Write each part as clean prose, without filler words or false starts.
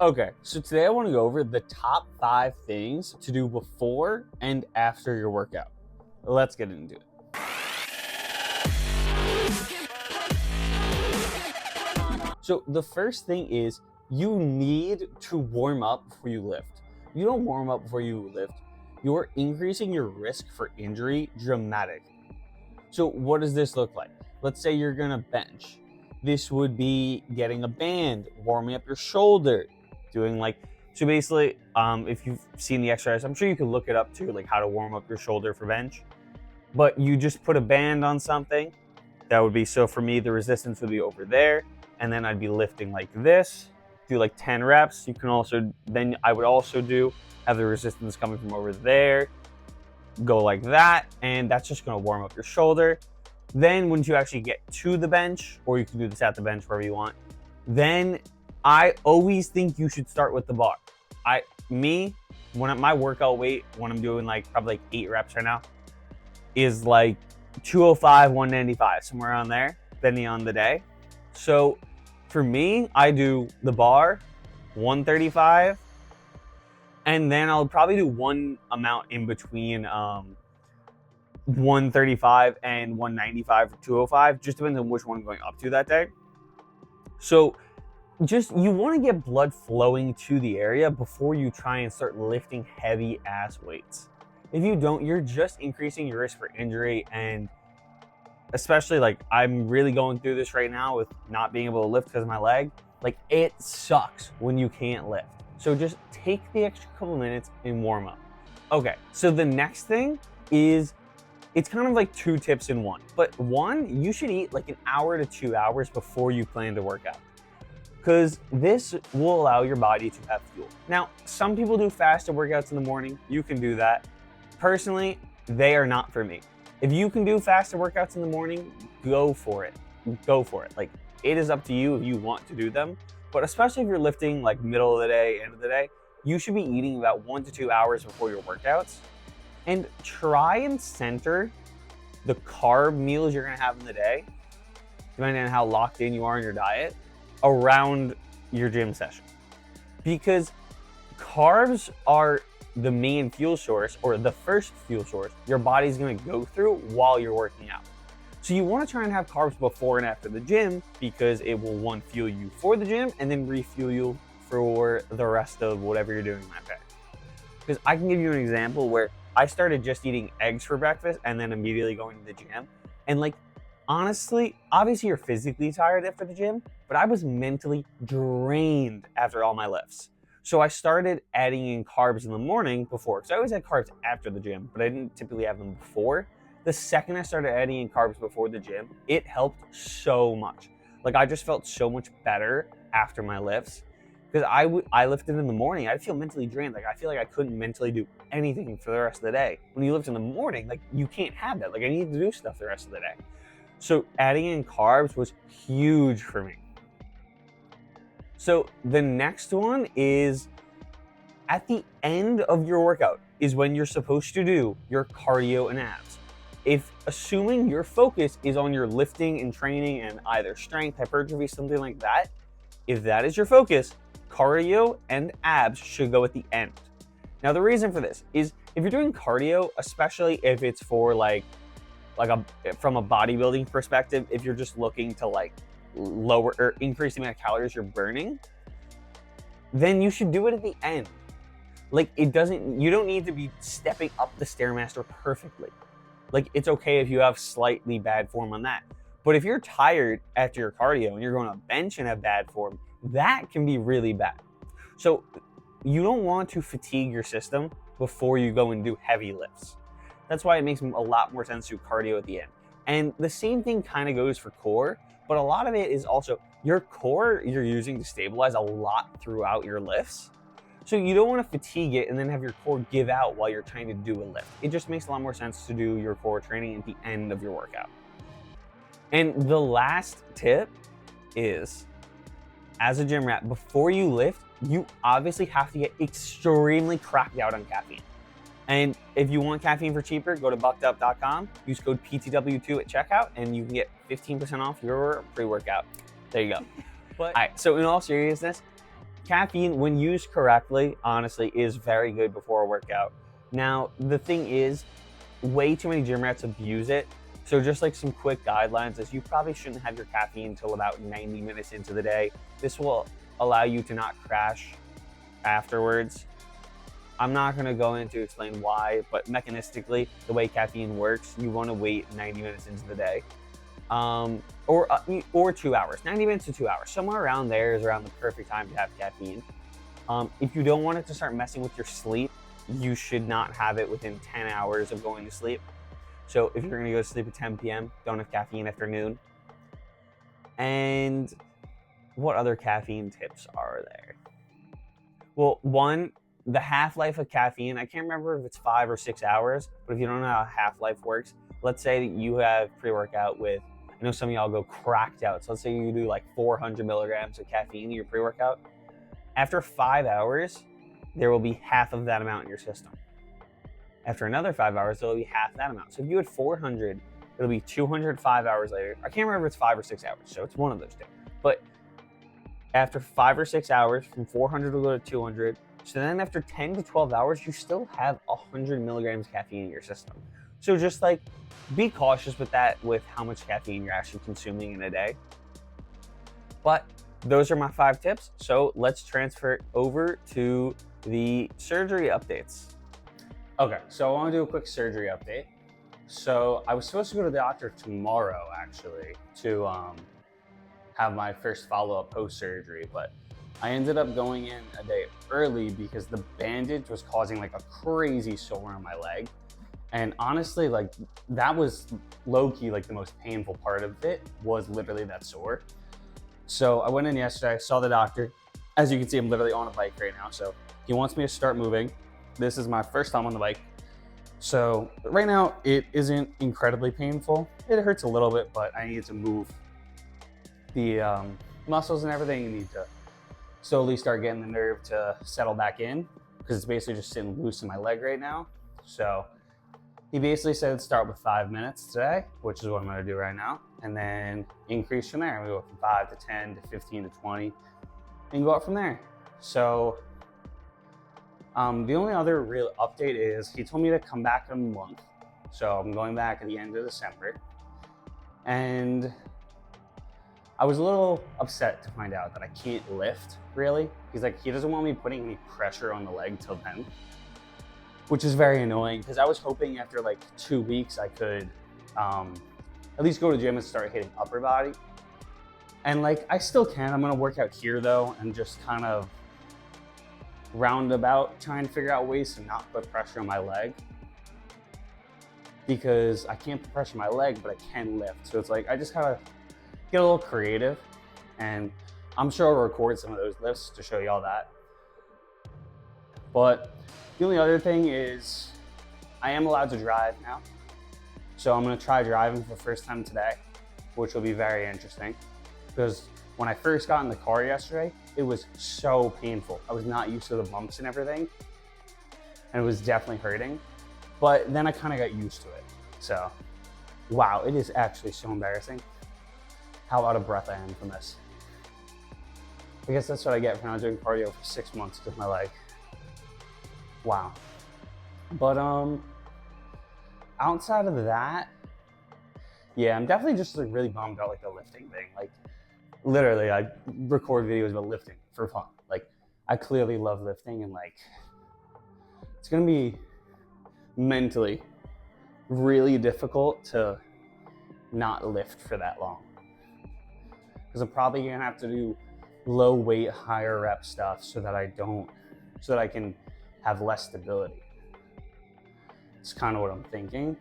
Okay, so today I want to go over the top 5 things to do before and after your workout. Let's get into it. So the first thing is you need to warm up before you lift. You don't warm up before you lift, you're increasing your risk for injury dramatically. So what does this look like? Let's say you're gonna bench. This would be getting a band, warming up your shoulder, doing so basically, if you've seen the exercise, I'm sure you can look it up too, like how to warm up your shoulder for bench. But you just put a band on something. That would be, so for me, the resistance would be over there, and then I'd be lifting like this, do like 10 reps. You can also, then I would also have the resistance coming from over there, go like that, and that's just gonna warm up your shoulder. Then once you actually get to the bench, or you can do this at the bench wherever you want, then I always think you should start with the bar. My workout weight, when I'm doing probably 8 reps right now, is like 205, 195, somewhere around there, depending on the day. So for me, I do the bar, 135, and then I'll probably do one amount in between 135 and 195 or 205, just depends on which one I'm going up to that day. So you want to get blood flowing to the area before you try and start lifting heavy ass weights. If you don't, you're just increasing your risk for injury, and especially I'm really going through this right now with not being able to lift because of my leg. It sucks when you can't lift. So just take the extra couple minutes and warm up. Okay, so the next thing is, it's kind of like 2 tips in one. But one, you should eat an hour to 2 hours before you plan to work out, because this will allow your body to have fuel. Now, some people do fasted workouts in the morning. You can do that. Personally, they are not for me. If you can do fasted workouts in the morning, go for it. Go for it. It is up to you if you want to do them. But especially if you're lifting middle of the day, end of the day, you should be eating about 1 to 2 hours before your workouts. And try and center the carb meals you're gonna have in the day, depending on how locked in you are in your diet, around your gym session. Because carbs are the main fuel source, or the first fuel source your body's gonna go through while you're working out. So you wanna try and have carbs before and after the gym, because it will, one, fuel you for the gym, and then refuel you for the rest of whatever you're doing that day. Because I can give you an example where I started just eating eggs for breakfast and then immediately going to the gym. And honestly, obviously you're physically tired after the gym, but I was mentally drained after all my lifts. So I started adding in carbs in the morning before, because I always had carbs after the gym, but I didn't typically have them before. The second I started adding in carbs before the gym, it helped so much. I just felt so much better after my lifts, because I lifted in the morning. I'd feel mentally drained. I feel like I couldn't mentally do anything for the rest of the day. When you lift in the morning, you can't have that. I need to do stuff the rest of the day. So adding in carbs was huge for me. So the next one is, at the end of your workout is when you're supposed to do your cardio and abs. Assuming your focus is on your lifting and training and either strength, hypertrophy, something like that, if that is your focus, cardio and abs should go at the end. Now the reason for this is, if you're doing cardio, especially if it's for from a bodybuilding perspective, if you're just looking to lower or increase the amount of calories you're burning, then you should do it at the end. You don't need to be stepping up the Stairmaster perfectly. It's okay if you have slightly bad form on that. But if you're tired after your cardio and you're going to bench and have bad form, that can be really bad. So you don't want to fatigue your system before you go and do heavy lifts. That's why it makes a lot more sense to do cardio at the end. And the same thing kind of goes for core, but a lot of it is also your core you're using to stabilize a lot throughout your lifts. So you don't want to fatigue it and then have your core give out while you're trying to do a lift. It just makes a lot more sense to do your core training at the end of your workout. And the last tip is, as a gym rat, before you lift, you obviously have to get extremely cracked out on caffeine. And if you want caffeine for cheaper, go to BuckedUp.com, use code PTW2 at checkout, and you can get 15% off your pre-workout. There you go. But all right, so in all seriousness, Caffeine, when used correctly, honestly, is very good before a workout. Now, the thing is, way too many gym rats abuse it. So just like some quick guidelines is you probably shouldn't have your caffeine until about 90 minutes into the day. This will allow you to not crash afterwards. I'm not going to go into explain why, but mechanistically, the way caffeine works, you want to wait 90 minutes into the day. Or 2 hours, 90 minutes to 2 hours. Somewhere around there is around the perfect time to have caffeine. If you don't want it to start messing with your sleep, you should not have it within 10 hours of going to sleep. So if you're going to go to sleep at 10 p.m., don't have caffeine after noon. And what other caffeine tips are there? Well, one, the half-life of caffeine, I can't remember if it's 5 or 6 hours, but if you don't know how half-life works, let's say that you have pre-workout with, I know some of y'all go cracked out. So let's say you do like 400 milligrams of caffeine in your pre-workout. After 5 hours, there will be half of that amount in your system. After another 5 hours, there will be half that amount. So if you had 400, it'll be 205 hours later. I can't remember if it's 5 or 6 hours, so it's one of those two. But after 5 or 6 hours, from 400 will go to 200. So then after 10 to 12 hours, you still have 100 milligrams caffeine in your system. So just like, be cautious with that, with how much caffeine you're actually consuming in a day. But those are my 5 tips. So let's transfer over to the surgery updates. Okay, so I want to do a quick surgery update. So I was supposed to go to the doctor tomorrow, actually, to have my first follow-up post-surgery, but I ended up going in a day early because the bandage was causing like a crazy sore on my leg. And honestly, like, that was low-key like the most painful part of it, was literally that sore. So I went in yesterday, saw the doctor. As you can see, I'm literally on a bike right now. So he wants me to start moving. This is my first time on the bike. So right now it isn't incredibly painful. It hurts a little bit, but I need to move the muscles and everything. You need to slowly start getting the nerve to settle back in, because it's basically just sitting loose in my leg right now. So he basically said start with 5 minutes today, which is what I'm gonna do right now, and then increase from there. We go from 5 to 10 to 15 to 20 and go up from there. So the only other real update is he told me to come back in a month. So I'm going back at the end of December. And I was a little upset to find out that I can't lift, really. He's like, he doesn't want me putting any pressure on the leg till then, which is very annoying, because I was hoping after like 2 weeks I could at least go to the gym and start hitting upper body. And like, I still can. I'm gonna work out here though, and just kind of roundabout trying to figure out ways to not put pressure on my leg, because I can't put pressure on my leg, but I can lift. So it's like, I just gotta get a little creative, and I'm sure I'll record some of those lifts to show y'all that. But the only other thing is I am allowed to drive now. So I'm gonna try driving for the first time today, which will be very interesting, because when I first got in the car yesterday, it was so painful. I was not used to the bumps and everything, and it was definitely hurting. But then I kind of got used to it. So, wow, it is actually so embarrassing how out of breath I am from this. I guess that's what I get for not doing cardio for 6 months with my leg. Wow. But outside of that, yeah, I'm definitely just like really bummed out like the lifting thing. Like, literally, I record videos about lifting for fun. Like, I clearly love lifting, and like, it's gonna be mentally really difficult to not lift for that long, because I'm probably gonna have to do low weight, higher rep stuff so that I can have less stability. It's kind of what I'm thinking,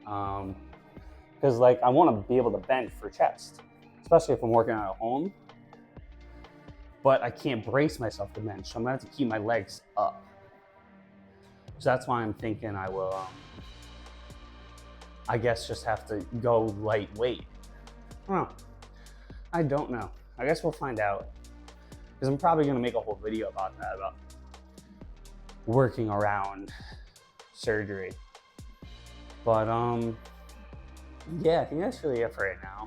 because like, I want to be able to bench for chest, especially if I'm working out at home, but I can't brace myself to bench, so I'm gonna have to keep my legs up. So that's why I'm thinking I will, I guess, just have to go lightweight. I don't know. I guess we'll find out, because I'm probably gonna make a whole video about that, about working around surgery. But yeah, I think that's really it for right now.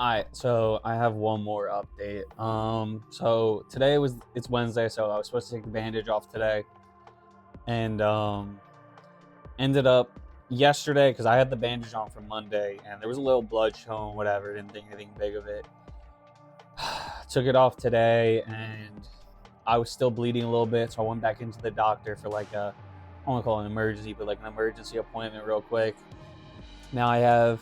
Alright, so I have one more update. So today it's Wednesday, so I was supposed to take the bandage off today, and ended up yesterday because I had the bandage on from Monday, and there was a little blood showing, whatever. Didn't think anything big of it. Took it off today, and I was still bleeding a little bit, so I went back into the doctor for like I don't want to call it an emergency, but like an emergency appointment real quick. Now I have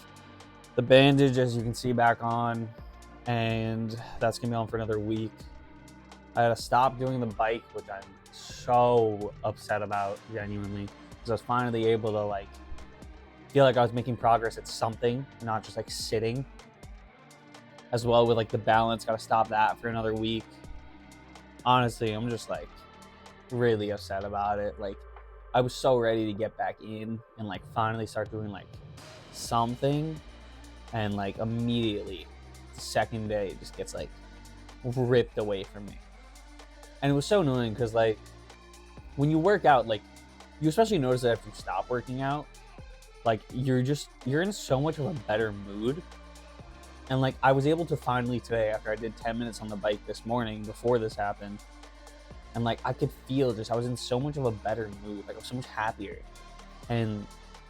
the bandage, as you can see, back on, and that's gonna be on for another week. I had to stop doing the bike, which I'm so upset about, genuinely, because I was finally able to like feel like I was making progress at something, not just like sitting. As well with like the balance, gotta stop that for another week. Honestly, I'm just like really upset about it. Like, I was so ready to get back in and like finally start doing like something, and like immediately the second day it just gets like ripped away from me. And it was so annoying because like when you work out, like you especially notice that if you stop working out, like you're in so much of a better mood. And like I was able to finally today, after I did 10 minutes on the bike this morning before this happened, and like I could feel I was in so much of a better mood, like I was so much happier, and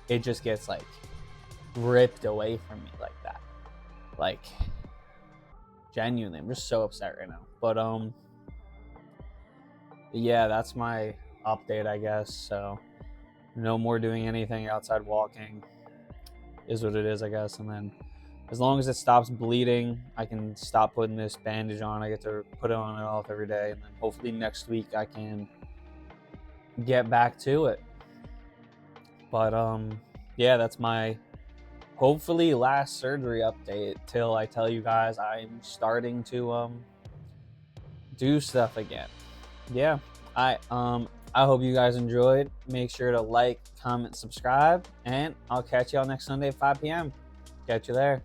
it just gets like ripped away from me like that. Like, genuinely, I'm just so upset right now. But yeah, that's my update, I guess. So no more doing anything outside walking is what it is, I guess. And then as long as it stops bleeding, I can stop putting this bandage on. I get to put it on and off every day, and then hopefully next week I can get back to it. But yeah, that's my hopefully last surgery update till I tell you guys I'm starting to do stuff again. Yeah, I hope you guys enjoyed. Make sure to like, comment, subscribe, and I'll catch y'all next Sunday at 5 p.m. Catch you there.